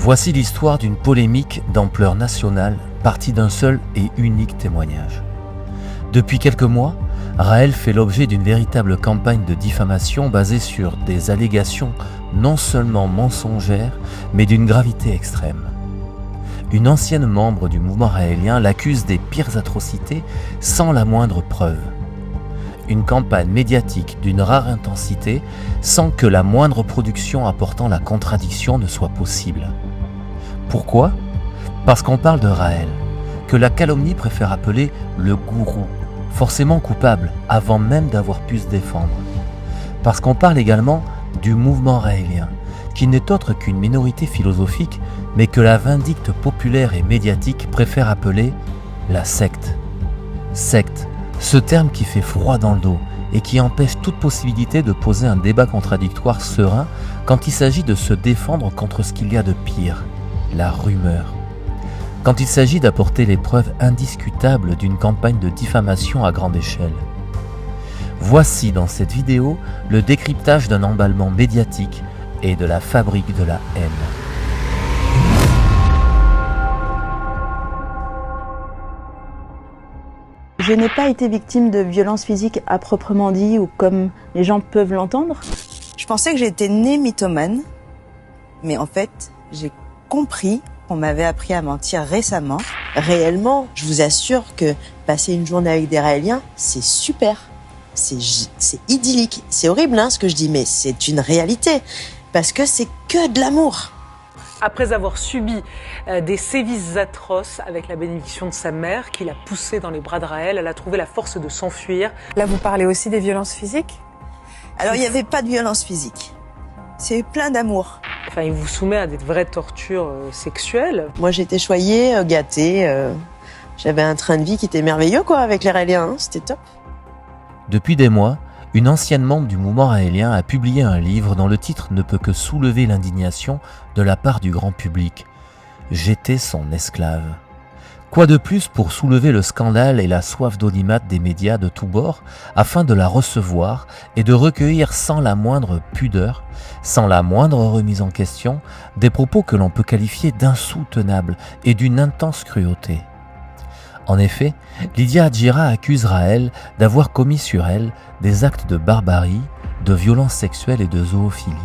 Voici l'histoire d'une polémique d'ampleur nationale partie d'un seul et unique témoignage. Depuis quelques mois, Raël fait l'objet d'une véritable campagne de diffamation basée sur des allégations non seulement mensongères, mais d'une gravité extrême. Une ancienne membre du mouvement raélien l'accuse des pires atrocités sans la moindre preuve. Une campagne médiatique d'une rare intensité sans que la moindre production apportant la contradiction ne soit possible. Pourquoi ? Parce qu'on parle de Raël, que la calomnie préfère appeler le gourou, forcément coupable avant même d'avoir pu se défendre. Parce qu'on parle également du mouvement raélien, qui n'est autre qu'une minorité philosophique, mais que la vindicte populaire et médiatique préfère appeler la secte. Secte, ce terme qui fait froid dans le dos et qui empêche toute possibilité de poser un débat contradictoire serein quand il s'agit de se défendre contre ce qu'il y a de pire, la rumeur. Quand il s'agit d'apporter les preuves indiscutables d'une campagne de diffamation à grande échelle. Voici dans cette vidéo le décryptage d'un emballement médiatique et de la fabrique de la haine. Je n'ai pas été victime de violences physiques à proprement dit ou comme les gens peuvent l'entendre. Je pensais que j'étais née mythomane, mais en fait, j'ai compris qu'on m'avait appris à mentir récemment. Réellement, je vous assure que passer une journée avec des Raéliens, c'est super. C'est idyllique. C'est horrible ce que je dis, mais c'est une réalité. Parce que c'est que de l'amour. Après avoir subi des sévices atroces avec la bénédiction de sa mère, qui l'a poussée dans les bras de Raël, elle a trouvé la force de s'enfuir. Là, vous parlez aussi des violences physiques ? Alors, il n'y avait pas de violence physique. C'est plein d'amour. Enfin, il vous soumet à des vraies tortures sexuelles. Moi, j'étais choyée, gâtée. J'avais un train de vie qui était merveilleux, avec les Raéliens. C'était top. Depuis des mois, une ancienne membre du mouvement raélien a publié un livre dont le titre ne peut que soulever l'indignation de la part du grand public. « J'étais son esclave ». Quoi de plus pour soulever le scandale et la soif d'audimat des médias de tous bords afin de la recevoir et de recueillir sans la moindre pudeur, sans la moindre remise en question, des propos que l'on peut qualifier d'insoutenables et d'une intense cruauté. En effet, Lydia Adjira accuse Raël d'avoir commis sur elle des actes de barbarie, de violence sexuelle et de zoophilie.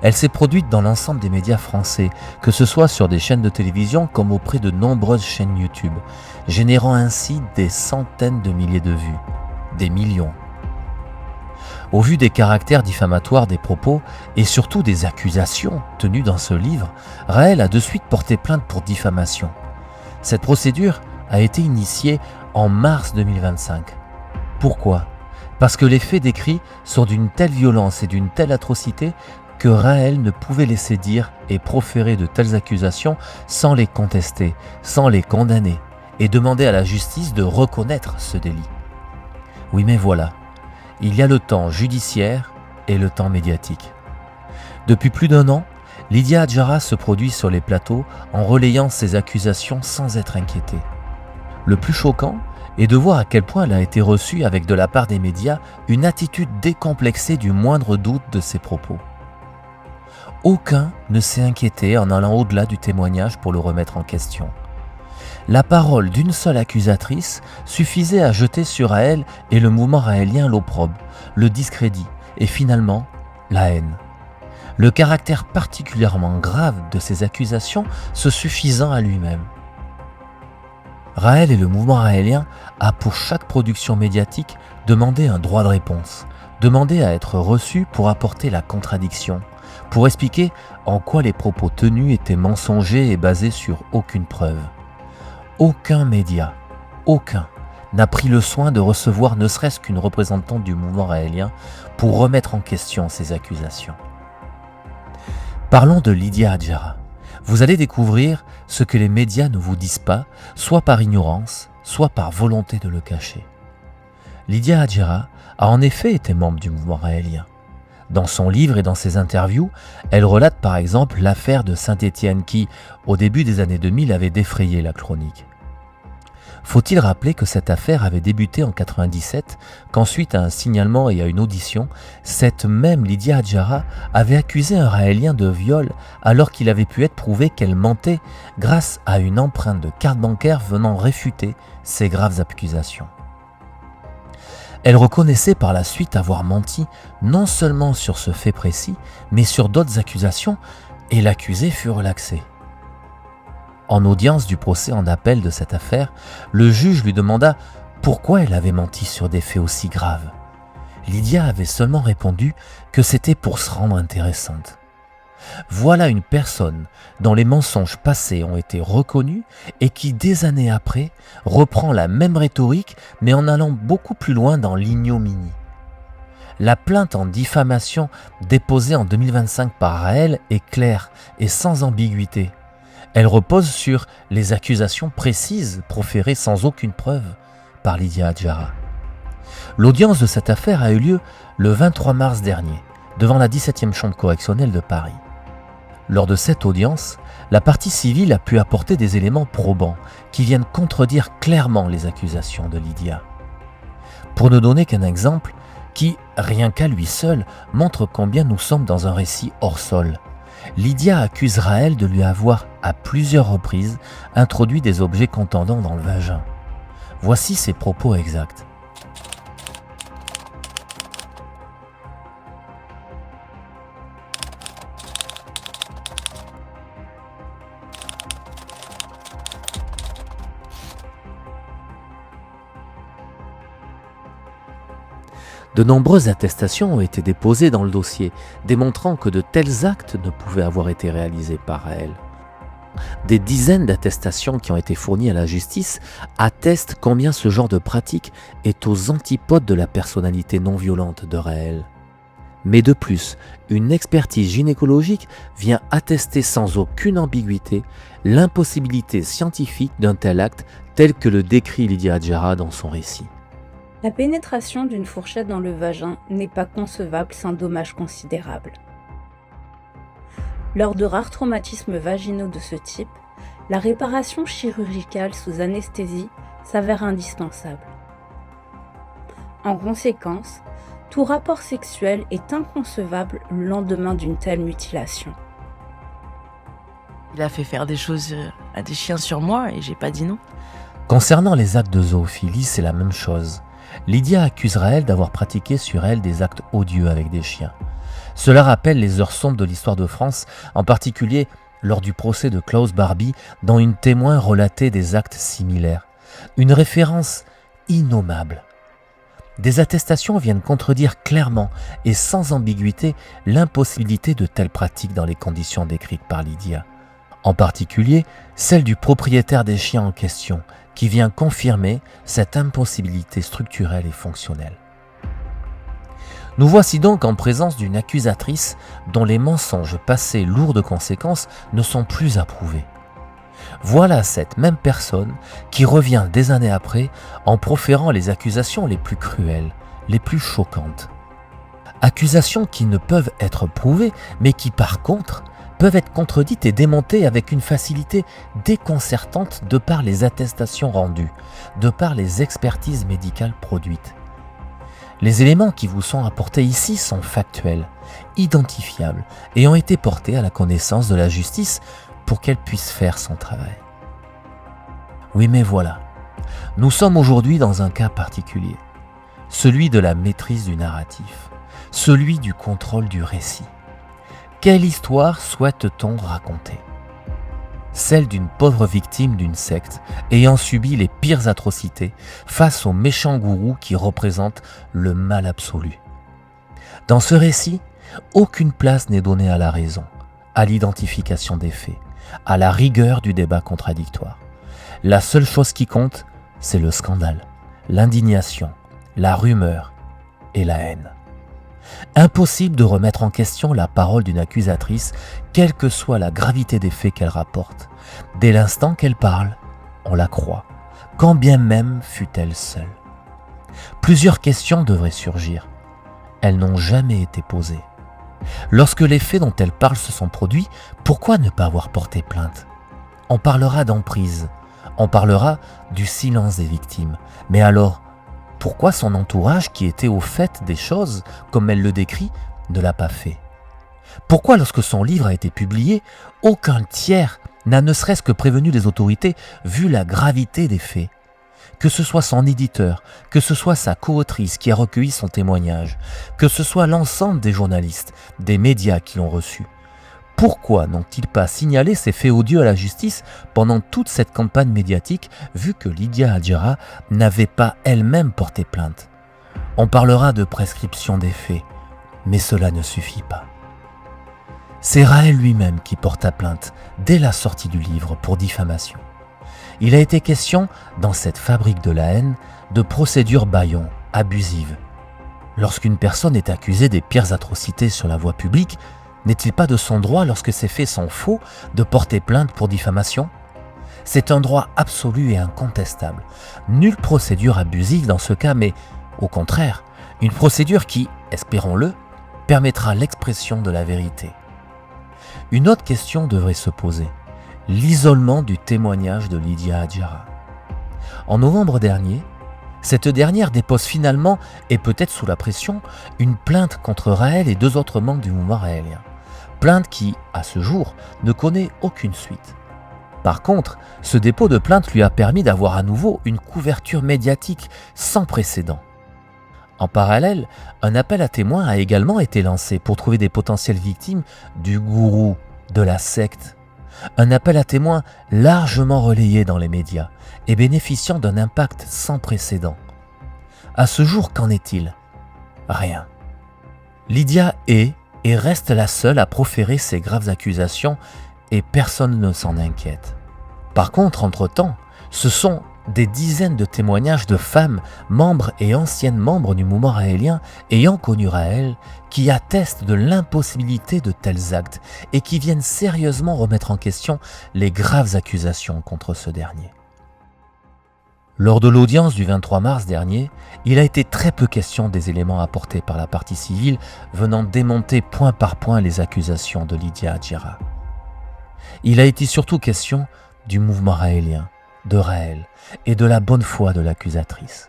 Elle s'est produite dans l'ensemble des médias français, que ce soit sur des chaînes de télévision comme auprès de nombreuses chaînes YouTube, générant ainsi des centaines de milliers de vues, des millions. Au vu des caractères diffamatoires des propos et surtout des accusations tenues dans ce livre, Raël a de suite porté plainte pour diffamation. Cette procédure a été initiée en mars 2025. Pourquoi ? Parce que les faits décrits sont d'une telle violence et d'une telle atrocité que Raël ne pouvait laisser dire et proférer de telles accusations sans les contester, sans les condamner et demander à la justice de reconnaître ce délit. Oui, mais voilà, il y a le temps judiciaire et le temps médiatique. Depuis plus d'1 an, Lydia Adjira se produit sur les plateaux en relayant ces accusations sans être inquiétée. Le plus choquant est de voir à quel point elle a été reçue avec de la part des médias une attitude décomplexée du moindre doute de ses propos. Aucun ne s'est inquiété en allant au-delà du témoignage pour le remettre en question. La parole d'une seule accusatrice suffisait à jeter sur Raël et le mouvement raélien l'opprobre, le discrédit et finalement la haine. Le caractère particulièrement grave de ces accusations se suffisant à lui-même. Raël et le mouvement raélien a pour chaque production médiatique demandé un droit de réponse, demandé à être reçu pour apporter la contradiction, pour expliquer en quoi les propos tenus étaient mensongers et basés sur aucune preuve. Aucun média, aucun, n'a pris le soin de recevoir ne serait-ce qu'une représentante du mouvement raélien pour remettre en question ces accusations. Parlons de Lydia Adjira. Vous allez découvrir ce que les médias ne vous disent pas, soit par ignorance, soit par volonté de le cacher. Lydia Adjira a en effet été membre du mouvement raélien. Dans son livre et dans ses interviews, elle relate par exemple l'affaire de Saint-Étienne qui, au début des années 2000, avait défrayé la chronique. Faut-il rappeler que cette affaire avait débuté en 97, quand suite à un signalement et à une audition, cette même Lydia Adjara avait accusé un Raélien de viol alors qu'il avait pu être prouvé qu'elle mentait grâce à une empreinte de carte bancaire venant réfuter ces graves accusations. Elle reconnaissait par la suite avoir menti non seulement sur ce fait précis, mais sur d'autres accusations, et l'accusé fut relaxé. En audience du procès en appel de cette affaire, le juge lui demanda pourquoi elle avait menti sur des faits aussi graves. Lydia avait seulement répondu que c'était pour se rendre intéressante. Voilà une personne dont les mensonges passés ont été reconnus et qui, des années après, reprend la même rhétorique mais en allant beaucoup plus loin dans l'ignominie. La plainte en diffamation déposée en 2025 par Raël est claire et sans ambiguïté. Elle repose sur les accusations précises proférées sans aucune preuve par Lydia Adjara. L'audience de cette affaire a eu lieu le 23 mars dernier, devant la 17e chambre correctionnelle de Paris. Lors de cette audience, la partie civile a pu apporter des éléments probants qui viennent contredire clairement les accusations de Lydia. Pour ne donner qu'un exemple qui, rien qu'à lui seul, montre combien nous sommes dans un récit hors sol, Lydia accuse Raël de lui avoir, à plusieurs reprises, introduit des objets contendants dans le vagin. Voici ses propos exacts. De nombreuses attestations ont été déposées dans le dossier, démontrant que de tels actes ne pouvaient avoir été réalisés par Raël. Des dizaines d'attestations qui ont été fournies à la justice attestent combien ce genre de pratique est aux antipodes de la personnalité non violente de Raël. Mais de plus, une expertise gynécologique vient attester sans aucune ambiguïté l'impossibilité scientifique d'un tel acte tel que le décrit Lydia Adjara dans son récit. La pénétration d'une fourchette dans le vagin n'est pas concevable sans dommage considérable. Lors de rares traumatismes vaginaux de ce type, la réparation chirurgicale sous anesthésie s'avère indispensable. En conséquence, tout rapport sexuel est inconcevable le lendemain d'une telle mutilation. Il a fait faire des choses à des chiens sur moi et j'ai pas dit non. Concernant les actes de zoophilie, c'est la même chose. Lydia accuse Raël d'avoir pratiqué sur elle des actes odieux avec des chiens. Cela rappelle les heures sombres de l'histoire de France, en particulier lors du procès de Klaus Barbie, dont une témoin relatait des actes similaires. Une référence innommable. Des attestations viennent contredire clairement et sans ambiguïté l'impossibilité de telles pratiques dans les conditions décrites par Lydia. En particulier, celle du propriétaire des chiens en question, qui vient confirmer cette impossibilité structurelle et fonctionnelle. Nous voici donc en présence d'une accusatrice dont les mensonges passés lourds de conséquences ne sont plus approuvés. Voilà cette même personne qui revient des années après en proférant les accusations les plus cruelles, les plus choquantes. Accusations qui ne peuvent être prouvées, mais qui par contre peuvent être contredites et démontées avec une facilité déconcertante de par les attestations rendues, de par les expertises médicales produites. Les éléments qui vous sont apportés ici sont factuels, identifiables et ont été portés à la connaissance de la justice pour qu'elle puisse faire son travail. Oui, mais voilà, nous sommes aujourd'hui dans un cas particulier, celui de la maîtrise du narratif, celui du contrôle du récit. Quelle histoire souhaite-t-on raconter ? Celle d'une pauvre victime d'une secte ayant subi les pires atrocités face aux méchants gourous qui représentent le mal absolu. Dans ce récit, aucune place n'est donnée à la raison, à l'identification des faits, à la rigueur du débat contradictoire. La seule chose qui compte, c'est le scandale, l'indignation, la rumeur et la haine. Impossible de remettre en question la parole d'une accusatrice, quelle que soit la gravité des faits qu'elle rapporte. Dès l'instant qu'elle parle, on la croit, quand bien même fût-elle seule. Plusieurs questions devraient surgir. Elles n'ont jamais été posées. Lorsque les faits dont elle parle se sont produits, pourquoi ne pas avoir porté plainte ? On parlera d'emprise, On parlera du silence des victimes. Mais alors, pourquoi son entourage, qui était au fait des choses, comme elle le décrit, ne l'a pas fait? Pourquoi, lorsque son livre a été publié, aucun tiers n'a ne serait-ce que prévenu les autorités, vu la gravité des faits? Que ce soit son éditeur, que ce soit sa co-autrice qui a recueilli son témoignage, que ce soit l'ensemble des journalistes, des médias qui l'ont reçu. Pourquoi n'ont-ils pas signalé ces faits odieux à la justice pendant toute cette campagne médiatique, vu que Lydia Adjara n'avait pas elle-même porté plainte? On parlera de prescription des faits, mais cela ne suffit pas. C'est Raël lui-même qui porta plainte dès la sortie du livre pour diffamation. Il a été question, dans cette fabrique de la haine, de procédures bâillons, abusives. Lorsqu'une personne est accusée des pires atrocités sur la voie publique, n'est-il pas de son droit, lorsque ces faits sont faux, de porter plainte pour diffamation? C'est un droit absolu et incontestable. Nulle procédure abusive dans ce cas, mais au contraire, une procédure qui, espérons-le, permettra l'expression de la vérité. Une autre question devrait se poser: l'isolement du témoignage de Lydia Adjara. En novembre dernier, cette dernière dépose finalement, et peut-être sous la pression, une plainte contre Raël et 2 autres membres du mouvement raélien. Plainte qui, à ce jour, ne connaît aucune suite. Par contre, ce dépôt de plainte lui a permis d'avoir à nouveau une couverture médiatique sans précédent. En parallèle, un appel à témoins a également été lancé pour trouver des potentielles victimes du gourou, de la secte. Un appel à témoins largement relayé dans les médias et bénéficiant d'un impact sans précédent. À ce jour, qu'en est-il? Rien. Lydia est et reste la seule à proférer ces graves accusations et personne ne s'en inquiète. Par contre, entre-temps, ce sont des dizaines de témoignages de femmes, membres et anciennes membres du mouvement raélien ayant connu Raël, qui attestent de l'impossibilité de tels actes et qui viennent sérieusement remettre en question les graves accusations contre ce dernier. Lors de l'audience du 23 mars dernier, il a été très peu question des éléments apportés par la partie civile venant démonter point par point les accusations de Lydia Adjara. Il a été surtout question du mouvement raélien, de Raël et de la bonne foi de l'accusatrice.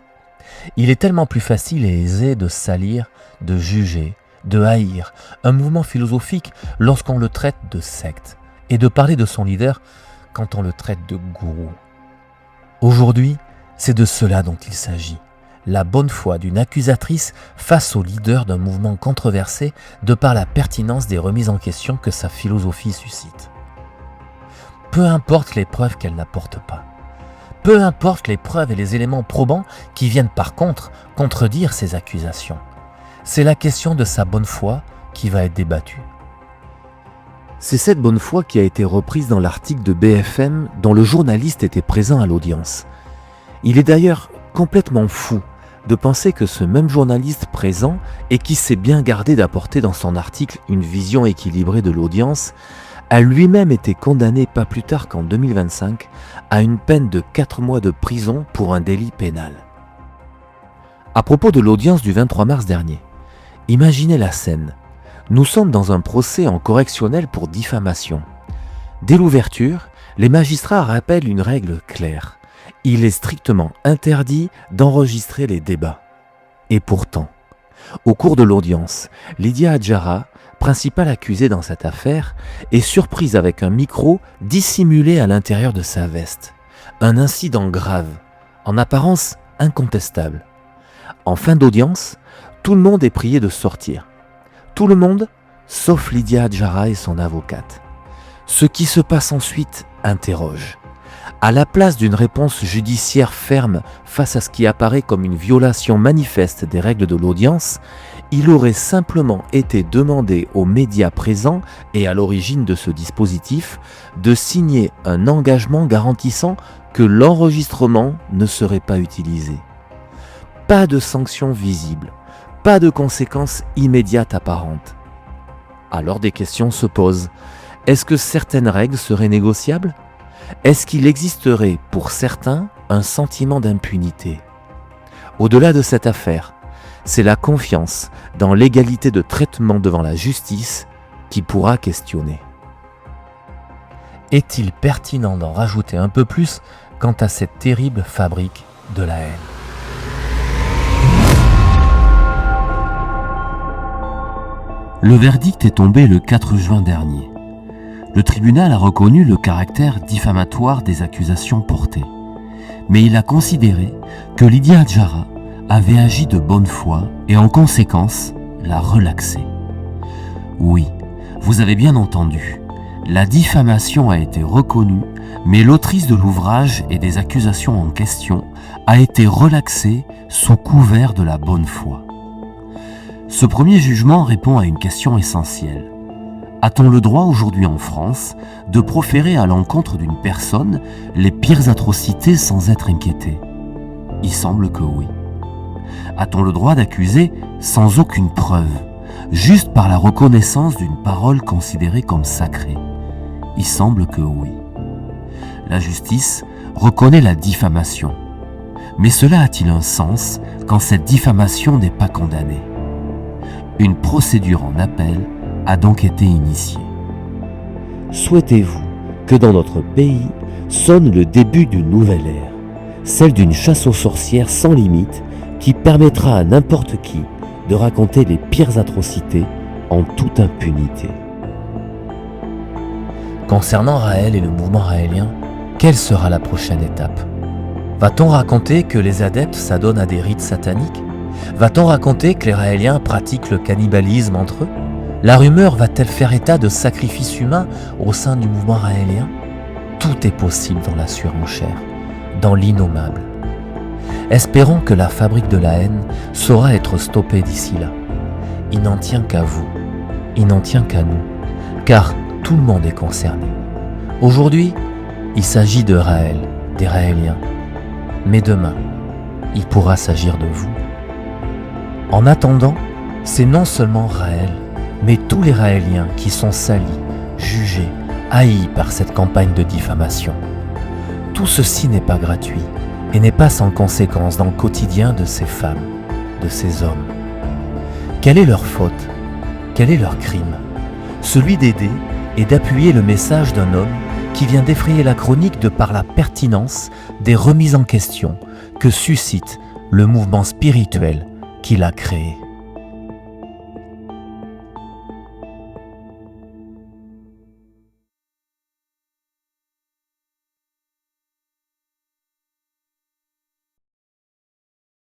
Il est tellement plus facile et aisé de salir, de juger, de haïr un mouvement philosophique lorsqu'on le traite de secte et de parler de son leader quand on le traite de gourou. Aujourd'hui, c'est de cela dont il s'agit, la bonne foi d'une accusatrice face au leader d'un mouvement controversé de par la pertinence des remises en question que sa philosophie suscite. Peu importe les preuves qu'elle n'apporte pas. Peu importe les preuves et les éléments probants qui viennent par contre contredire ces accusations. C'est la question de sa bonne foi qui va être débattue. C'est cette bonne foi qui a été reprise dans l'article de BFM dont le journaliste était présent à l'audience. Il est d'ailleurs complètement fou de penser que ce même journaliste présent et qui s'est bien gardé d'apporter dans son article une vision équilibrée de l'audience a lui-même été condamné pas plus tard qu'en 2025 à une peine de 4 mois de prison pour un délit pénal. À propos de l'audience du 23 mars dernier, imaginez la scène. Nous sommes dans un procès en correctionnel pour diffamation. Dès l'ouverture, les magistrats rappellent une règle claire. Il est strictement interdit d'enregistrer les débats. Et pourtant, au cours de l'audience, Lydia Adjara, principale accusée dans cette affaire, est surprise avec un micro dissimulé à l'intérieur de sa veste. Un incident grave, en apparence incontestable. En fin d'audience, tout le monde est prié de sortir. Tout le monde, sauf Lydia Adjara et son avocate. Ce qui se passe ensuite interroge. À la place d'une réponse judiciaire ferme face à ce qui apparaît comme une violation manifeste des règles de l'audience, il aurait simplement été demandé aux médias présents et à l'origine de ce dispositif de signer un engagement garantissant que l'enregistrement ne serait pas utilisé. Pas de sanctions visibles, pas de conséquences immédiates apparentes. Alors des questions se posent. Est-ce que certaines règles seraient négociables ? Est-ce qu'il existerait pour certains un sentiment d'impunité ? Au-delà de cette affaire, c'est la confiance dans l'égalité de traitement devant la justice qui pourra questionner. Est-il pertinent d'en rajouter un peu plus quant à cette terrible fabrique de la haine. Le verdict est tombé le 4 juin dernier. Le tribunal a reconnu le caractère diffamatoire des accusations portées, mais il a considéré que Lydia Adjara avait agi de bonne foi et en conséquence l'a relaxée. Oui, vous avez bien entendu, la diffamation a été reconnue, mais l'autrice de l'ouvrage et des accusations en question a été relaxée sous couvert de la bonne foi. Ce premier jugement répond à une question essentielle. A-t-on le droit aujourd'hui en France de proférer à l'encontre d'une personne les pires atrocités sans être inquiété? Il semble que oui. A-t-on le droit d'accuser sans aucune preuve, juste par la reconnaissance d'une parole considérée comme sacrée? Il semble que oui. La justice reconnaît la diffamation. Mais cela a-t-il un sens quand cette diffamation n'est pas condamnée? Une procédure en appel a donc été initiée. Souhaitez-vous que dans notre pays sonne le début d'une nouvelle ère, celle d'une chasse aux sorcières sans limite qui permettra à n'importe qui de raconter les pires atrocités en toute impunité? Concernant Raël et le mouvement raélien, quelle sera la prochaine étape? Va-t-on raconter que les adeptes s'adonnent à des rites sataniques? Va-t-on raconter que les Raéliens pratiquent le cannibalisme entre eux? La rumeur va-t-elle faire état de sacrifices humains au sein du mouvement raélien? Tout est possible dans la surenchère, dans l'innommable. Espérons que la fabrique de la haine saura être stoppée d'ici là. Il n'en tient qu'à vous, il n'en tient qu'à nous, car tout le monde est concerné. Aujourd'hui, il s'agit de Raël, des Raéliens, mais demain, il pourra s'agir de vous. En attendant, c'est non seulement Raël, mais tous les Raéliens qui sont salis, jugés, haïs par cette campagne de diffamation. Tout ceci n'est pas gratuit et n'est pas sans conséquence dans le quotidien de ces femmes, de ces hommes. Quelle est leur faute? Quel est leur crime? Celui d'aider et d'appuyer le message d'un homme qui vient d'effrayer la chronique de par la pertinence des remises en question que suscite le mouvement spirituel qu'il a créé.